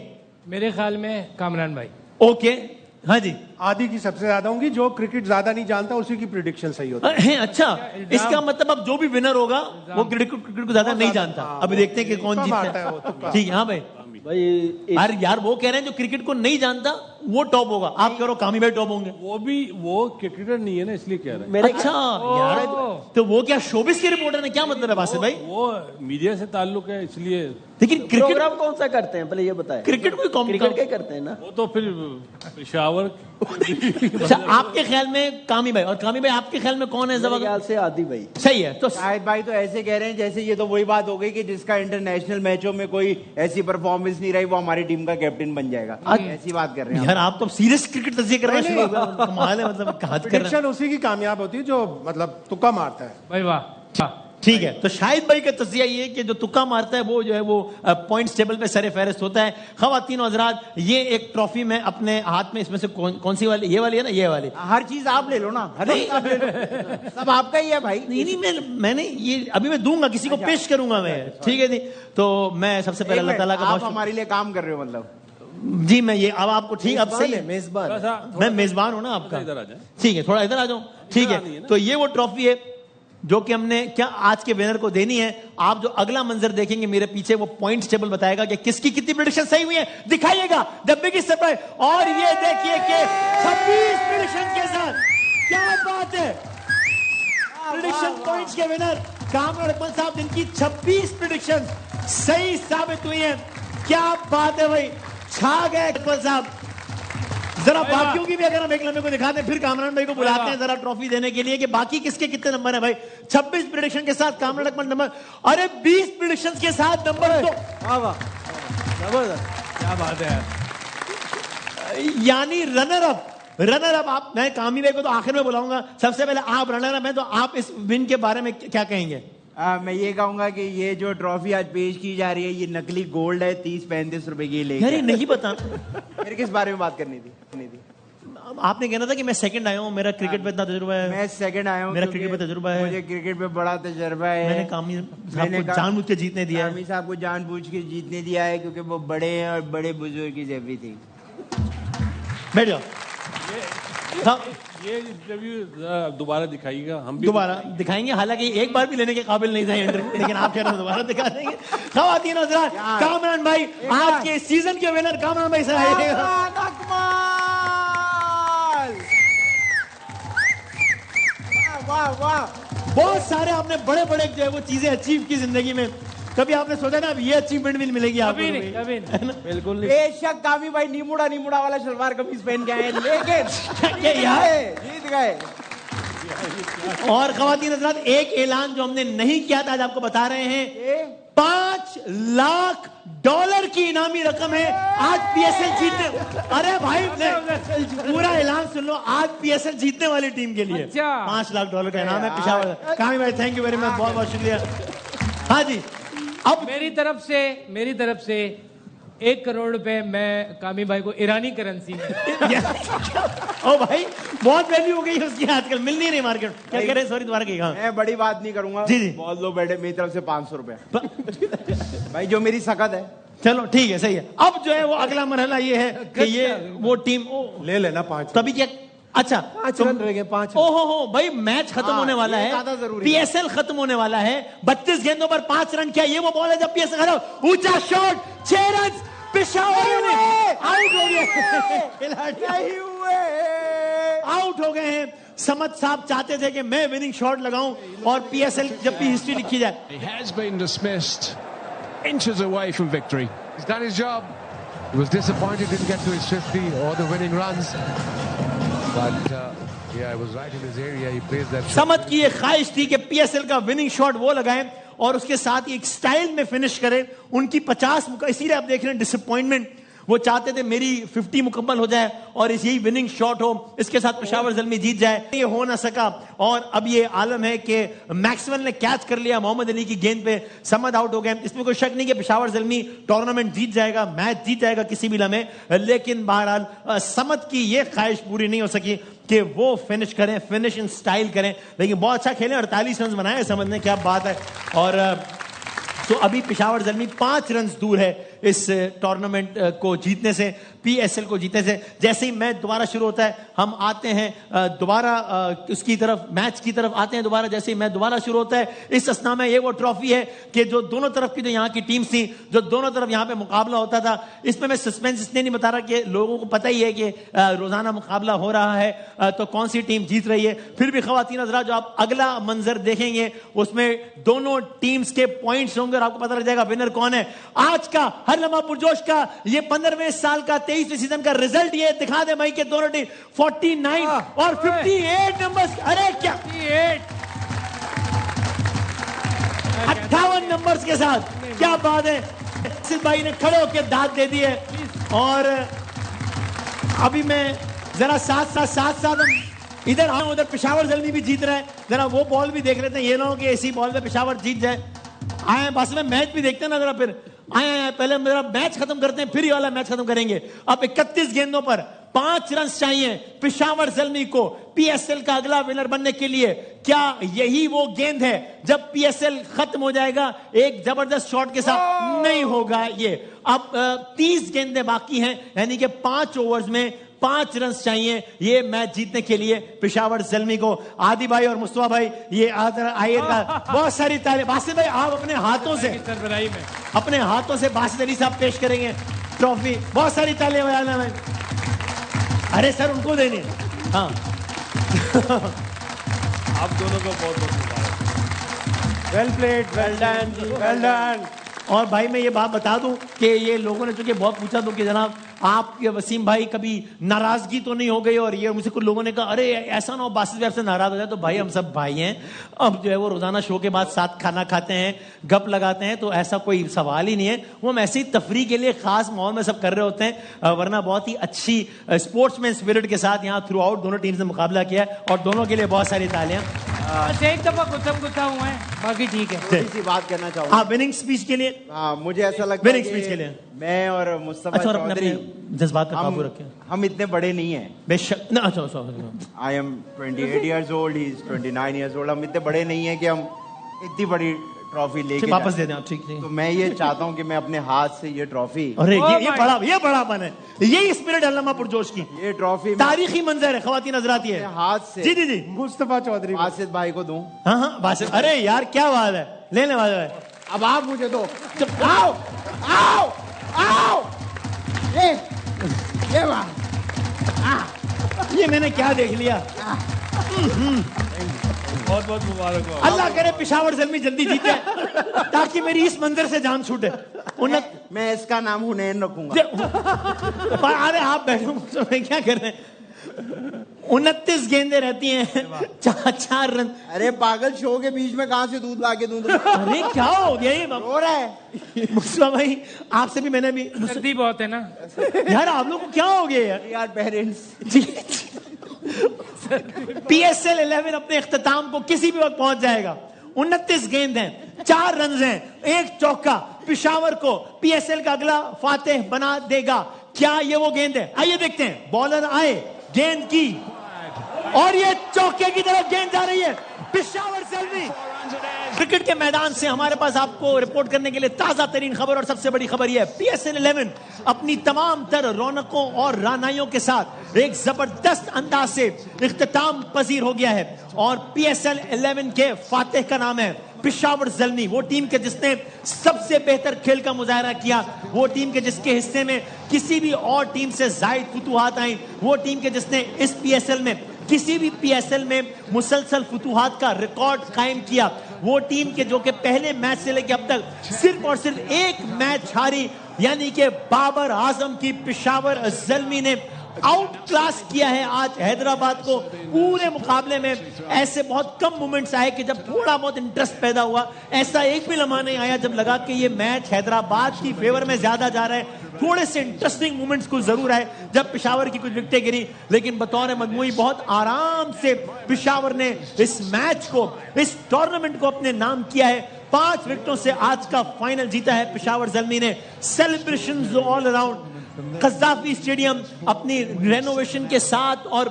H: मेरे ख्याल में कामरान भाई।
B: ओके, हाँ जी।
E: आदि की सबसे ज्यादा होंगी, जो क्रिकेट ज्यादा नहीं जानता उसी की प्रिडिक्शन सही होती
B: है। अच्छा, इसका मतलब अब जो भी विनर होगा वो क्रिकेट को ज्यादा नहीं जानता। अभी देखते हैं कि कौन जीतता है। ठीक है, हाँ भाई। अरे यार वो कह रहे हैं जो क्रिकेट को नहीं जानता वो टॉप होगा, आप कह रहे हो कामी भाई टॉप होंगे।
C: वो क्रिकेटर नहीं है ना, इसलिए कह रहे हैं।
B: अच्छा यार, तो वो क्या शोबिस के रिपोर्टर है, क्या मतलब है बासित भाई?
C: वो मीडिया से ताल्लुक है इसलिए।
B: लेकिन क्रिकेट
D: कौन सा करते हैं पहले ये बताएं।
B: क्रिकेट कोई
D: क्रिकेट क्या करते हैं ना,
C: वो तो फिर पेशावर।
B: अच्छा, आपके ख्याल में कामी भाई, और कामी भाई आपके ख्याल में कौन है?
D: मेरे ख्याल से आदि भाई।
B: सही है। तो
G: शाहिद भाई तो ऐसे कह रहे हैं जैसे ये तो वही बात हो गई कि जिसका इंटरनेशनल मैचों में कोई ऐसी परफॉर्मेंस नहीं रही वो हमारी टीम का कैप्टन बन जाएगा, ऐसी बात कर रहे हैं
B: यार। आप तो सीरियस क्रिकेट तस्वीर करना शुरू हो गया, कमाल है। मतलब
E: प्रेडिक्शन उसी की कामयाब होती है जो मतलब तुक्का मारता है।
H: भाई वाह,
B: ठीक है। तो शाहिद भाई का तस्वीर ये कि जो तुक्का मारता है वो जो है वो पॉइंट्स टेबल पे सरे फहरिस्त होता है। खवातीन और हज़रात, ये एक ट्रॉफी में अपने हाथ में, इसमें से कौन सी वाली? ये वाली है ना, ये वाली।
G: हर चीज आप ले लो ना, हर चीज आप ले लो, सब आपका ही है भाई।
B: नहीं, मैंने ये अभी मैं दूंगा, किसी को पेश करूंगा मैं। ठीक है जी। तो मैं सबसे पहले अल्लाह ताला का
G: आप हमारे लिए काम कर रहे हो मतलब
B: जी। मैं ये अब आपको ठीक, अब सही है,
F: मेजबान,
B: मैं मेजबान हूं ना आपका।
C: इधर आ जाए,
B: ठीक है, थोड़ा इधर आ जाऊं। ठीक है, तो ये वो ट्रॉफी है जो कि हमने क्या आज के विनर को देनी है। आप जो अगला मंजर देखेंगे मेरे पीछे, वो पॉइंट्स टेबल बताएगा कि किसकी कितनी प्रेडिक्शन सही हुई है। दिखाइएगा द बिगेस्ट सरप्राइज। और ये देखिए कि 26 प्रेडिक्शन के साथ, क्या बात है, प्रेडिक्शन पॉइंट्स के विनर कामरान अकमल साहब, जिनकी 26 प्रेडिक्शन सही साबित हुई है। क्या बात है भाई, छा गए अकमल साहब। जरा बाकियों की भी अगर हम एक लम्हे को दिखाते हैं, फिर कामरान भाई को बुलाते हैं जरा ट्रॉफी देने के लिए कि बाकी किसके कितने नंबर है भाई। 26 प्रेडिक्शन के साथ कामरान अकमल नंबर, अरे 20 प्रेडिक्शन के साथ नंबर 2।
C: क्या बात है यार।
B: यानी रनर अप आप। मैं कामी भाई को तो आखिर में बुलाऊंगा, सबसे पहले आप रनर अप हैं, तो आप इस विन के बारे में क्या कहेंगे?
G: मैं ये कहूंगा कि ये जो ट्रॉफी आज पेश की जा रही है ये नकली गोल्ड है, 30-35 रुपए की लेके।
B: अरे नहीं पता
G: फिर किस बारे में बात करनी थी?
B: आपने कहना था कि मैं सेकंड आया हूँ, मेरा क्रिकेट पे इतना तजुर्बा है।
G: मैं सेकंड आया हूँ,
B: मेरा क्रिकेट पे तजुर्बा है,
G: मुझे क्रिकेट पे बड़ा तजर्बा है।
B: मैंने कामी साहब को जानबूझ के जीतने दिया है।
G: कामी साहब को जानबूझ के जीतने दिया है क्योंकि वो बड़े हैं और बड़े बुजुर्ग इज एवरीथिंग।
B: बैठ जाओ।
C: ये इंटरव्यू दोबारा दिखाइएगा, हम भी
B: दोबारा दिखाएंगे। हालांकि एक बार भी लेने के काबिल नहीं था इंटरव्यू, लेकिन आप कह रहे हो दोबारा दिखा देंगे। खवातीन और हज़रात, कामरान भाई आज के सीजन के विनर कामरान भाई से
G: वाह वाह।
B: बहुत सारे आपने बड़े बड़े जो है वो चीजें अचीव की जिंदगी में, कभी आपने सोचा ना अब ये अचीवमेंट भी मिलेगी आपको?
H: कभी नहीं।
B: बिल्कुल नहीं।
G: बेशक कामी भाई नीमुड़ा वाला शलवार कमीज पहन के आए, लेकिन जीत गए।
B: और खवातीन हज़रात, एक ऐलान जो हमने नहीं किया था आज आपको बता रहे हैं। 5 लाख डॉलर की इनामी रकम है आज पीएसएल जीतने। अरे भाई पूरा ऐलान सुन लो, आज पीएसएल जीतने वाली टीम के लिए 5 लाख डॉलर का इनाम है पेशावर। कामी भाई थैंक यू वेरी मच, बहुत बहुत शुक्रिया। हाँ जी, अब
H: मेरी तरफ से 1 करोड़ रुपए मैं कामी भाई को ईरानी करेंसी में।
B: ओ भाई बहुत वैल्यू हो गई है उसकी, आजकल मिल नहीं रही मार्केट। क्या कह रहे हैं? सॉरी दोबारा कहिएगा।
G: मैं बड़ी बात नहीं करूंगा जी। बहुत लो बैठे, मेरी तरफ से 500 रुपए भाई, जो मेरी सकत है।
B: चलो ठीक है, सही है। अब जो है वो अगला मरहला ये है कि ये वो टीम
E: ले लेना 5
B: तभी क्या। अच्छा
F: 5 रन रह गए, 5।
B: ओहो हो भाई, मैच खत्म होने वाला है, पीएसएल खत्म होने वाला है। 32 गेंदों पर 5 रन किया, ये वो बॉल है जब पीएसएल खत्म। ऊंचा शॉट, 6 रन, पेशावर आउट हो गए। खिलाड़ी आउट हो गए हैं। समद साहब चाहते थे कि मैं विनिंग शॉट लगाऊं और पीएसएल जब भी हिस्ट्री लिखी जाए.
A: He has been dismissed inches away from victory. He's done his job. He was disappointed, didn't get to his 50 or the winning runs. But yeah, he was right in his area. He plays that shot.
B: Samad की ये ख्वाहिश थी कि PSL का winning shot वो लगाएं और उसके साथ ही एक स्टाइल में फिनिश करें. उनकी 50 इसीलिए आप देख रहे हैं डिसअपॉइंटमेंट. वो चाहते थे मेरी 50 मुकम्मल हो जाए और यही विनिंग शॉट हो, इसके साथ पेशावर ज़ल्मी जीत जाए. ये हो ना सका और अब ये आलम है कि मैक्सवेल ने कैच कर लिया मोहम्मद अली की गेंद पे, समद आउट हो गए. इसमें कोई शक नहीं कि पेशावर ज़ल्मी टूर्नामेंट जीत जाएगा, मैच जीत जाएगा किसी भी लम्हे. लेकिन बहरहाल समद की ये ख्वाहिश पूरी नहीं हो सकी कि वो फिनिश करें, फिनिश इन स्टाइल करें. लेकिन बहुत अच्छा खेले, 48 रन बनाए समझ ने, क्या बात है. और तो अभी पेशावर ज़ल्मी 5 रन दूर है इस टूर्नामेंट को जीतने से, पीएसएल को जीतने से. जैसे ही मैच दोबारा शुरू होता है हम आते हैं दोबारा उसकी तरफ, मैच की तरफ आते हैं दोबारा. जैसे ही मैच दोबारा शुरू होता है इस असना में ये वो ट्रॉफी है कि जो दोनों तरफ की जो यहाँ की टीम्स थी, जो दोनों तरफ यहाँ पे मुकाबला होता था. इसमें मैं सस्पेंस इसलिए नहीं बता रहा कि लोगों को पता ही है कि रोजाना मुकाबला हो रहा है तो कौन सी टीम जीत रही है. फिर भी खवातीन हज़रात जो आप अगला मंजर देखेंगे उसमें दोनों टीम्स के पॉइंट्स होंगे और आपको पता लग जाएगा विनर कौन है. आज का हर लम्हा पुरजोश का ये 15वें साल का 23वें सीजन का रिजल्ट ये दिखा दे भाई कि दोनों टीम 49 और 58 नंबर्स. अरे क्या 58 नंबर्स के साथ, क्या बात है. सिद्ध भाई ने खड़े होकर दाद दे दी है. और अभी मैं जरा साथ हम इधर आए, उधर पेशावर ज़ल्मी भी जीत रहा है. जरा वो बॉल भी देख लेते हैं, ये ना हो कि ऐसी बॉल में पेशावर जीत जाए. आए बस में मैच भी देखते हैं ना जरा. फिर आए पहले मेरा मैच खत्म करते हैं, फिर ये वाला मैच खत्म करेंगे. अब 31 गेंदों पर 5 रन चाहिए पेशावर ज़ल्मी को पीएसएल का अगला विनर बनने के लिए. क्या यही वो गेंद है जब पीएसएल खत्म हो जाएगा? एक जबरदस्त शॉट के साथ नहीं होगा ये. अब 30 गेंदें बाकी हैं, यानी कि 5 ओवर्स में 5 रन चाहिए ये मैच जीतने के लिए पेशावर ज़ल्मी को. आदि भाई और मुस्तफा भाई ये आइए का बहुत सारी तालियां. बासित भाई आप अपने हाथों से, अपने हाथों से बासित अली साहब पेश करेंगे ट्रॉफी. बहुत सारी तालियां बजाना भाई. अरे सर उनको देनी. हाँ
C: आप दोनों को बहुत बहुत मुबारक.
E: Well played, well done, well done.
B: और भाई मैं ये बात बता दूं कि ये लोगों ने चूंकि बहुत पूछा तो कि जनाब आप ये वसीम भाई कभी नाराजगी तो नहीं हो गई, और ये मुझसे कुछ लोगों ने कहा अरे ऐसा ना हो बासित भाई से नाराज हो जाए. तो भाई हम सब भाई हैं. अब जो है वो रोजाना शो के बाद साथ खाना खाते हैं, गप लगाते हैं, तो ऐसा कोई सवाल ही नहीं है. वो हम ऐसे ही तफरी के लिए खास माहौल में सब कर रहे होते हैं, वरना बहुत ही अच्छी स्पोर्ट्समैन स्पिरिट के साथ यहाँ थ्रू आउट दोनों टीम्स ने मुकाबला किया है और दोनों के लिए बहुत सारी तालियां.
H: एक दफा गुस्सा हुआ है, बाकी ठीक है.
G: थोड़ी सी बात करना चाहूंगा.
B: हाँ विनिंग स्पीच के लिए.
G: हाँ मुझे ऐसा लगता है
B: विनिंग स्पीच के लिए
G: मैं और मुस्तफा चौधरी
B: जज्बात का काबू रखें.
G: हम इतने बड़े नहीं हैं.
B: बेशक ना. अच्छा
G: I M 28 years old, he is 29 years old. हम इतने बड़े नहीं हैं कि हम इतनी बड़ी ट्रॉफी लेके
B: वापस दे दें आप. ठीक है.
G: तो मैं ये चाहता हूँ कि मैं अपने हाथ से ये ट्रॉफी.
B: अरे ये बड़ापन है, यही स्पिरिट है लम्हा पुरजोश की.
G: ये ट्रॉफी
B: तारीखी मंजर है खवातीन हज़रात. ये
G: हाथ से
B: जी
E: मुस्तफा चौधरी
G: बासित भाई को दूं.
B: हाँ बासित. अरे यार क्या बात है, लेने वाला है.
E: अब आप मुझे दो.
G: आओ आओ आओ. ये बात
B: ये मैंने क्या देख लिया.
C: बहुत बहुत मुबारक हो.
B: अल्लाह करे पेशावर ज़ल्मी जल्दी जीत जाए ताकि मेरी इस मंजर से जान छूटे.
G: मैं इसका नाम हुनैन रखूंगा.
B: अरे आप बैठो, क्या कर रहे हैं. 29 गेंदें रहती हैं, 4 रन.
G: अरे पागल, शो के बीच में कहां से दूध लाके दूं.
B: अरे क्या हो गया ये
G: रो रहा है.
B: मुस्तफा भाई आपसे भी मैंने भी
H: सर्दी बहुत है ना
B: यार. आप लोग को क्या हो गया
G: यार पेरेंट्स.
B: जी पीएसएल 11 अपने इख्तिताम को किसी भी वक्त पहुंच जाएगा. 29 गेंद हैं, 4 रन हैं, 1 चौका. पेशावर को पीएसएल का अगला फातेह बना देगा. क्या ये वो गेंद है? आइए देखते हैं. बॉलर आए, गेंद की, और ये चौके की तरफ गेंद जा रही है. पेशावर ज़ल्मी क्रिकेट के मैदान से हमारे पास आपको रिपोर्ट करने के लिए ताजा तरीन खबर और सबसे बड़ी खबर यह है पीएसएल 11 अपनी तमाम तर रौनकों और रानाइयों के साथ एक जबरदस्त अंदाज से इख्तिताम पजीर हो गया है. और पीएसएल 11 के फातेह का नाम है पेशावर ज़ल्मी. वो टीम के जिसने सबसे बेहतर खेल का मुजाहरा किया, वो टीम के जिसके हिस्से में किसी भी और टीम से जायद फुतुहात आई, वो टीम के जिसने इस पीएसएल में किसी भी PSL में मुसलसल फुतूहात का रिकॉर्ड कायम किया, वो टीम के जो कि पहले मैच से लेकर अब तक सिर्फ और सिर्फ एक मैच हारी, यानी कि बाबर आजम की पेशावर ज़ल्मी ने आउट क्लास किया है आज हैदराबाद को। पूरे मुकाबले में ऐसे बहुत कम मोमेंट्स आए कि जब थोड़ा बहुत इंटरेस्ट पैदा हुआ। ऐसा एक भी लम्हा नहीं आया जब लगा कि ये मैच हैदराबाद की फेवर में ज्यादा जा रहा है। थोड़े से इंटरेस्टिंग मोमेंट्स कुछ जरूर आए जब पेशावर की कुछ विकेटें गिरी, लेकिन बतौर मजमूई बहुत आराम से पेशावर ने इस मैच को, इस टूर्नामेंट को अपने नाम किया है। 5 विकेटों से आज का फाइनल जीता है पेशावर ज़ल्मी ने। Celebrations all around Gaddafi stadium अपनी रेनोवेशन के साथ और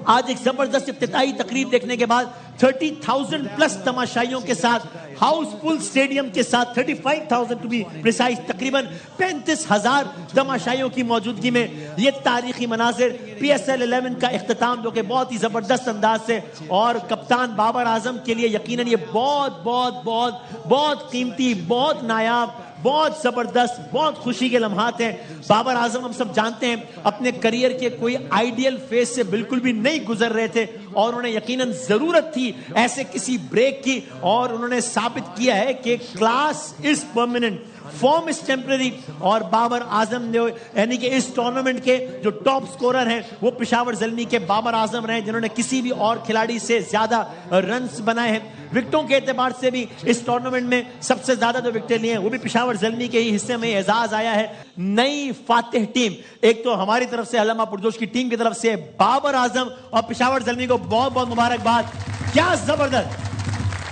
B: आज एक जबरदस्त इफ्तिताही तकरीब देखने के बाद 30,000 प्लस तमाशाइयों के साथ, हाउसफुल स्टेडियम के साथ, 35,000 टू बी प्रिसाइज, तकरीबन 35,000 तमाशाइयों की मौजूदगी में ये तारीखी मनाजिर PSL 11 का इख्तिताम जो कि बहुत ही जबरदस्त अंदाज से, और कप्तान बाबर आजम के लिए यकीनन ये बहुत बहुत बहुत बहुत कीमती, बहुत नायाब, बहुत जबरदस्त, बहुत खुशी के लम्हात हैं। बाबर आजम हम सब जानते हैं अपने करियर के कोई आइडियल फेज से बिल्कुल भी नहीं गुजर रहे थे और उन्हें यकीनन जरूरत थी ऐसे किसी ब्रेक की, और उन्होंने साबित किया है कि class is permanent, form is temporary. और बाबर आजम ने, यानी कि इस टूर्नामेंट के जो टॉप स्कोरर हैं वो पेशावर ज़ल्मी के बाबर आजम रहे, जिन्होंने किसी भी और खिलाड़ी से ज्यादा रन्स बनाए हैं। विकेटों के एतबार से भी इस टूर्नामेंट में सबसे ज्यादा जो विकेटें लिए हैं वो भी पेशावर ज़ल्मी के ही हिस्से में एजाज आया है। नई फातिह टीम, एक तो हमारी तरफ से अल्लामा पुरजोश की टीम की तरफ से बाबर आजम और पेशावर ज़ल्मी को बहुत बहुत मुबारकबाद। क्या जबरदस्त।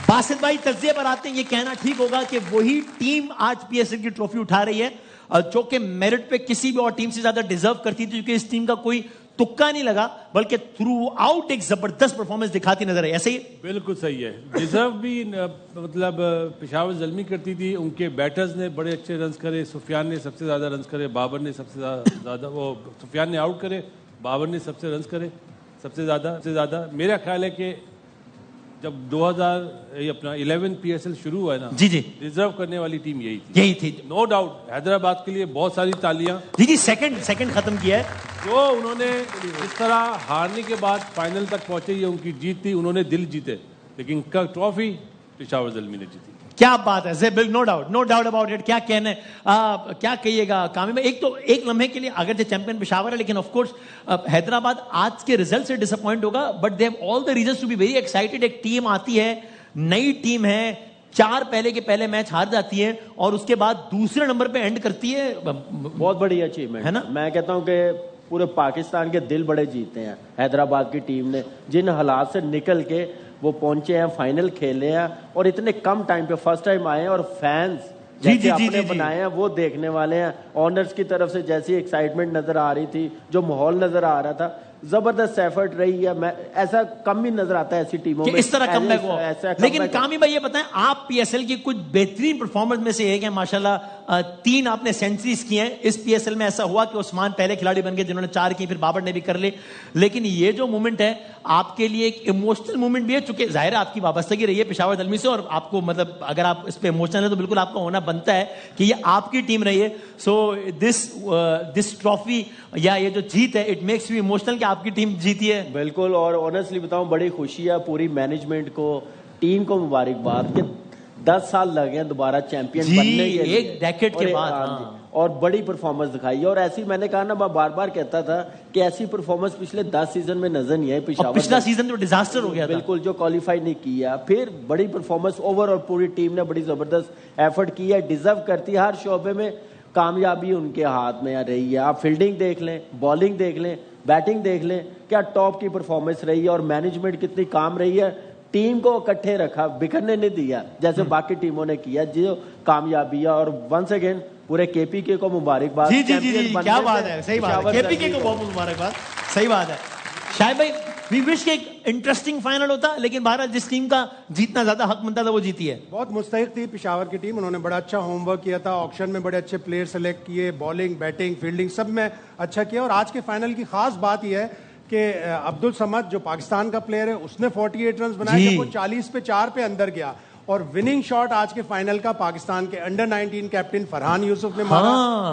B: बासित भाई, तज्जिए पर आते हैं, ये कहना ठीक होगा कि वही टीम आज PSL की ट्रॉफी उठा रही है जो कि मेरिट पे किसी भी और टीम से ज्यादा डिजर्व करती थी, क्योंकि इस टीम का कोई तुक्का नहीं लगा बल्कि थ्रू आउट एक जबरदस्त परफॉर्मेंस दिखाती नजर है। ऐसे ही बिल्कुल सही है, डिजर्व भी मतलब पेशावर ज़ल्मी करती थी। उनके बैटर्स ने बड़े अच्छे रन्स करे, सुफियान ने सबसे ज्यादा रन्स करे, बाबर ने सबसे ज्यादा, वो सुफियान ने आउट करे, बाबर ने सबसे रन्स करे सबसे ज्यादा। मेरा ख्याल है कि जब 2011 PSL शुरू हुआ है ना, जी रिजर्व करने वाली टीम यही थी, नो डाउट। हैदराबाद के लिए बहुत सारी तालियां। जी सेकंड खत्म किया है जो उन्होंने इस तरह हारने के बाद फाइनल तक पहुंचे, ये उनकी जीत थी, उन्होंने दिल जीते, लेकिन ट्रॉफी पेशावर ज़ल्मी ने जीती। क्या बात है, नो डाउट अबाउट इट। क्या कहने, क्या कहिएगा कामी में। एक लम्हे के लिए अगर चैंपियन पेशावर है, लेकिन ऑफ कोर्स हैदराबाद आज के रिजल्ट से डिसअपॉइंट होगा, but they have all the reasons to be very excited. एक टीम आती है, नई टीम है, 4 पहले के पहले मैच हार जाती है और उसके बाद दूसरे नंबर पे एंड करती है।
D: बहुत बड़ी अचीवमेंट है ना। मैं कहता हूं कि पूरे पाकिस्तान के दिल बड़े जीते हैं हैदराबाद की टीम ने, जिन हालात से निकल के वो पहुंचे हैं, फाइनल खेले हैं और इतने कम टाइम पे फर्स्ट टाइम आए हैं, और फैंस जैसे अपने बनाए हैं वो देखने वाले हैं। ऑनर्स की तरफ से जैसी एक्साइटमेंट नजर आ रही थी, जो माहौल नजर आ रहा था, जबरदस्त एफर्ट रही है। मैं ऐसा कम ही नजर आता है ऐसी टीमों में इस तरह कमबैक हुआ। लेकिन कामी भाई ये बताएं, आप PSL की कुछ बेहतरीन परफॉर्मेंस में से एक है माशाल्लाह। 3 आपने सेंचुरीज की हैं इस PSL में। ऐसा हुआ कि उस्मान पहले खिलाड़ी बन गए जिन्होंने 4 की, फिर बाबर ने भी कर ली। लेकिन ये जो मोमेंट है आपके लिए एक इमोशनल मोमेंट भी है, चूंकि जाहिर है आपकी वाबस्तगी रही है पेशावर ज़ल्मी से, और आपको मतलब अगर आप इस पे इमोशनल है तो बिल्कुल आपका होना बनता है कि ये आपकी टीम रही है। सो दिस ट्रॉफी या ये जो जीत है, इट मेक्स यू इमोशनल कि आपकी टीम जीती है। बिल्कुल, और ऑनेस्टली बताऊं बड़ी खुशी है पूरी मैनेजमेंट को, टीम को मुबारकबाद कि 10 साल लगे हैं दोबारा चैंपियन बनने के लिए, एक डेकेड के बाद, और बड़ी परफॉर्मेंस दिखाई है। और ऐसी मैंने कहा ना, मैं बार बार कहता था कि ऐसी परफॉर्मेंस पिछले 10 सीजन में नजर नहीं है पेशावर। पिछला सीजन तो डिजास्टर हो गया था बिल्कुल, जो क्वालिफाई नहीं किया। फिर बड़ी परफॉर्मेंस ओवरऑल पूरी टीम ने बड़ी जबरदस्त एफर्ट की है, डिजर्व करती है। हर शोबे में कामयाबी उनके हाथ में रही है। आप फील्डिंग देख लें, बॉलिंग देख लें, बैटिंग देख लें, क्या टॉप की परफॉर्मेंस रही है, और मैनेजमेंट कितनी काम रही है। टीम को इकट्ठे रखा, बिखरने नहीं दिया जैसे बाकी टीमों ने किया, जो कामयाबी है। और वंस अगेन पूरे KPK को मुबारकबाद।
B: जी, क्या बात है, सही बात है, KPK को बहुत मुबारकबाद, सही बात है। शायद भाई वी विश के एक इंटरेस्टिंग फाइनल होता, लेकिन भारत जिस टीम का जीतना ज्यादा हक बनता था वो जीती है।
E: बहुत मुस्तहिक थी पेशावर की टीम, उन्होंने बड़ा अच्छा होमवर्क किया था, ऑक्शन में बड़े अच्छे प्लेयर सेलेक्ट किए, बॉलिंग, बैटिंग, फील्डिंग सब में अच्छा किया। और आज के फाइनल की खास बात यह है कि अब्दुल समद जो पाकिस्तान का प्लेयर है, उसने 48 रन बनाए, जब वो 40 पे 4 पे अंदर गया। और विनिंग शॉट आज के फाइनल का पाकिस्तान के अंडर 19 कैप्टन फरहान यूसुफ ने मारा।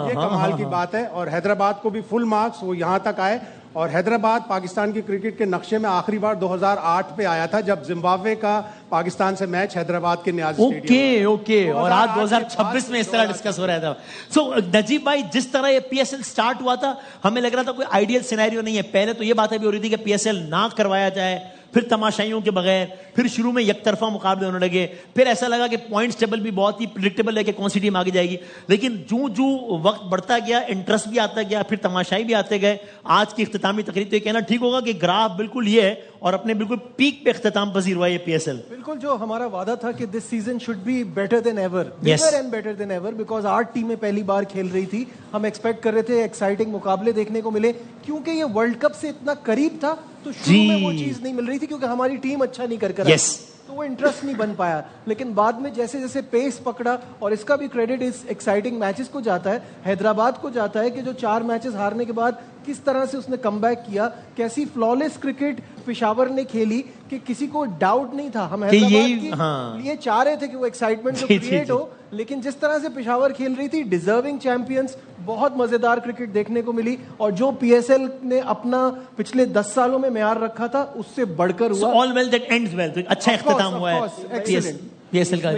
E: ये कमाल की बात है। और हैदराबाद को भी फुल मार्क्स, वो यहां तक आए और हैदराबाद पाकिस्तान की क्रिकेट के नक्शे में आखिरी बार 2008 पे आया था, जब जिम्बाब्वे का पाकिस्तान से मैच हैदराबाद के न्याज स्टेडियम।
B: ओके और आज 2026 में इस तरह डिस्कस हो रहा था। सो नजीब भाई, जिस तरह ये पीएसएल स्टार्ट हुआ था, हमें लग रहा था कोई आइडियल सिनेरियो नहीं है। पहले तो ये बातें भी हो रही थी कि पीएसएल ना करवाया जाए, फिर तमाशाइयों के बगैर, फिर शुरू में एक तरफा मुकाबले होने लगे, फिर ऐसा लगा कि पॉइंट्स टेबल भी बहुत ही प्रिडिक्टेबल है कि कौन सी टीम आगे जाएगी। लेकिन जो वक्त बढ़ता गया, इंटरेस्ट भी आता गया, फिर तमाशाई भी आते गए। आज की इख्तितामी तकरीब तो ये कहना ठीक होगा कि ग्राफ बिल्कुल ये है और अपने बिल्कुल पीक पे इख्तिताम पजीर हुआ ये पीएसएल।
F: बिल्कुल जो हमारा वादा था कि this season should be better than ever, bigger and better than ever, because 8 टीमें पहली बार खेल रही थी। हम एक्सपेक्ट कर रहे थे एक्साइटिंग मुकाबले देखने को मिले, क्योंकि ये वर्ल्ड कप से इतना करीब था तो शुरू में वो चीज नहीं मिल रही थी, क्योंकि हमारी टीम अच्छा नहीं कर रही, तो वो इंटरेस्ट नहीं बन पाया। लेकिन बाद में जैसे जैसे पेस पकड़ा, और इसका भी क्रेडिट इस एक्साइटिंग मैचेस को जाता है, हैदराबाद को जाता है कि जो 4 मैचेस हारने के बाद किस तरह से उसने कमबैक किया, कैसी फ्लॉलेस क्रिकेट पेशावर ने खेली कि किसी को डाउट नहीं था। हम हैदराबाद ये चाह रहे थे कि वो एक्साइटमेंट जो क्रिएट हो, लेकिन जिस तरह से पेशावर खेल रही थी, डिजर्विंग चैंपियंस, बहुत मजेदार क्रिकेट देखने को मिली। और जो पीएसएल ने अपना पिछले 10 सालों में मेयार रखा था, उससे बढ़कर हुआ।
B: All well that ends well, तो अच्छा इख्तिताम हुआ है पीएसएल का।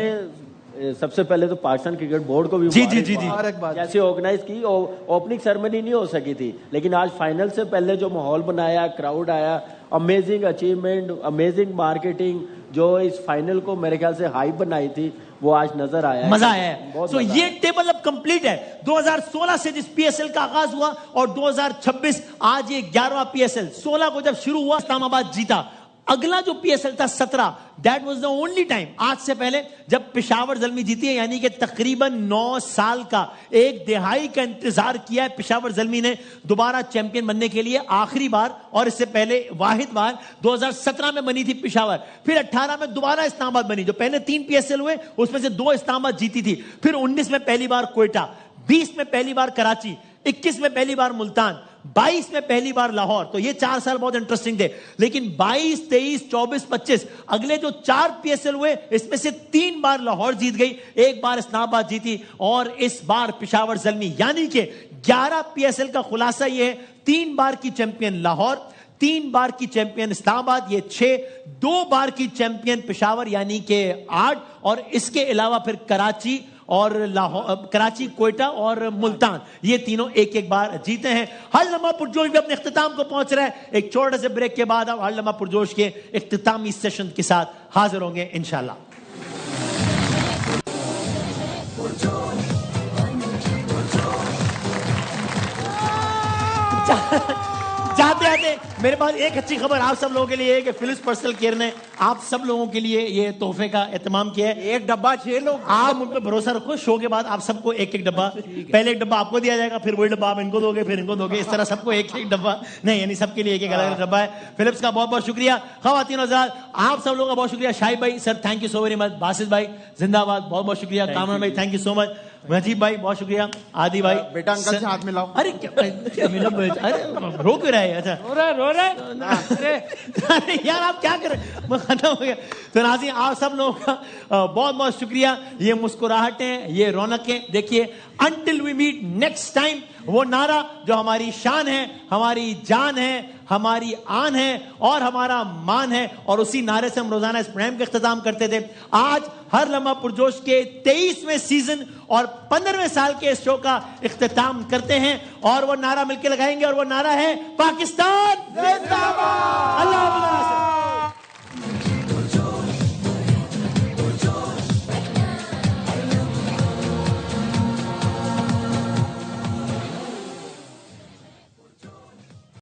D: सबसे पहले तो पाकिस्तान क्रिकेट बोर्ड को भी
B: जी
D: जैसे ऑर्गेनाइज की, ओपनिंग सेरेमनी नहीं हो सकी थी, लेकिन आज फाइनल से पहले जो माहौल बनाया, क्राउड आया, अमेजिंग अचीवमेंट, अमेजिंग मार्केटिंग, जो इस फाइनल को मेरे ख्याल से हाइप बनाई थी, वो आज नजर आया,
B: मजा आया है। तो ये टेबल अब कंप्लीट है। 2016 से जिस पीएसएल का आगाज हुआ और 2026 आज ये 11वां पीएसएल। 16 को जब शुरू हुआ इस्लामाबाद जीता। अगला जो पीएसएल था 17, that was the only time आज से पहले जब पेशावर ज़ल्मी जीती है, यानी कि तकरीबन 9 साल का, 1 दिहाई का इंतजार किया है पेशावर ज़ल्मी ने दोबारा चैंपियन बनने के लिए। आखिरी बार और इससे पहले वाहिद बार 2017 में बनी थी पेशावर, फिर 18 में दोबारा इस्लामाबाद बनी। जो पहले 3 पीएसएल हुए उसमें से 2 इस्लामाबाद जीती थी, फिर 19 में पहली बार कोयटा, 20 में पहली बार कराची, 21 में पहली बार मुल्तान, 22 में पहली बार लाहौर। तो ये 4 साल बहुत इंटरेस्टिंग थे। लेकिन 22, 23, 24, 25 अगले जो 4 पीएसएल हुए, इसमें से 3 बार लाहौर जीत गई, 1 बार इस्लामाबाद जीती और इस बार पेशावर ज़ल्मी। यानी कि 11 पीएसएल का खुलासा ये है, 3 बार की चैंपियन लाहौर, 3 बार की चैंपियन इस्लामाबाद, ये 6, 2 बार की चैंपियन पेशावर यानी कि 8, और इसके अलावा फिर कराची और लाहौर, कराची, कोयटा और मुल्तान, ये तीनों 1-1 बार जीते हैं। हर लम्हा पुरजोश भी अपने इख्तिताम को पहुंच रहा है। एक छोटे से ब्रेक के बाद अब हर लम्हा पुरजोश के इख्तितामी सेशन के साथ हाजिर होंगे इंशाल्लाह। जाते आते मेरे पास एक अच्छी खबर आप सब लोगों के लिए है कि फिलिप्स पर्सनल केयर ने आप सब लोगों के लिए ये तोहफे का एहतमाम किया है।
G: 1 डब्बा 6 लोग,
B: आप उन पर भरोसा रखो। शो के बाद आप सबको 1-1 डब्बा, पहले 1 डब्बा आपको दिया जाएगा, फिर वही डब्बा आप इनको दोगे, फिर इनको दोगे, इस तरह सबको 1-1 डब्बा नहीं, यानी सबके लिए 1-1 अलग डब्बा है। फिलिप्स का बहुत बहुत शुक्रिया। खवातीन हज़रात, आप सब लोगों का बहुत शुक्रिया। शाहिद भाई sir, thank you so very much. Basit भाई जिंदाबाद, बहुत बहुत शुक्रिया। कामरान भाई thank you so much. Najeeb भाई बहुत शुक्रिया। आदि भाई,
G: बेटा अंकल से हाथ मिलाओ।
B: अरे क्या मिला? अरे रो क्यों रहा है? अच्छा रो रहा अरे यार आप क्या कर रहे? मैं खत्म हो गया। तो नाज़रीन, आप सब लोगों का बहुत बहुत शुक्रिया। ये मुस्कुराहटें, ये रौनकें, देखिए until we meet next time, वो नारा जो हमारी शान है, हमारी जान है, हमारी आन है और हमारा मान है, और उसी नारे से हम रोजाना इस प्रोग्राम का इख्तिताम करते थे। आज हर लम्हा पुरजोश के 23वें सीजन और 15वें साल के इस शो का इख्तिताम करते हैं, और वो नारा मिलकर लगाएंगे, और वो नारा है पाकिस्तान जिंदाबाद। अल्लाह हाफ़िज़।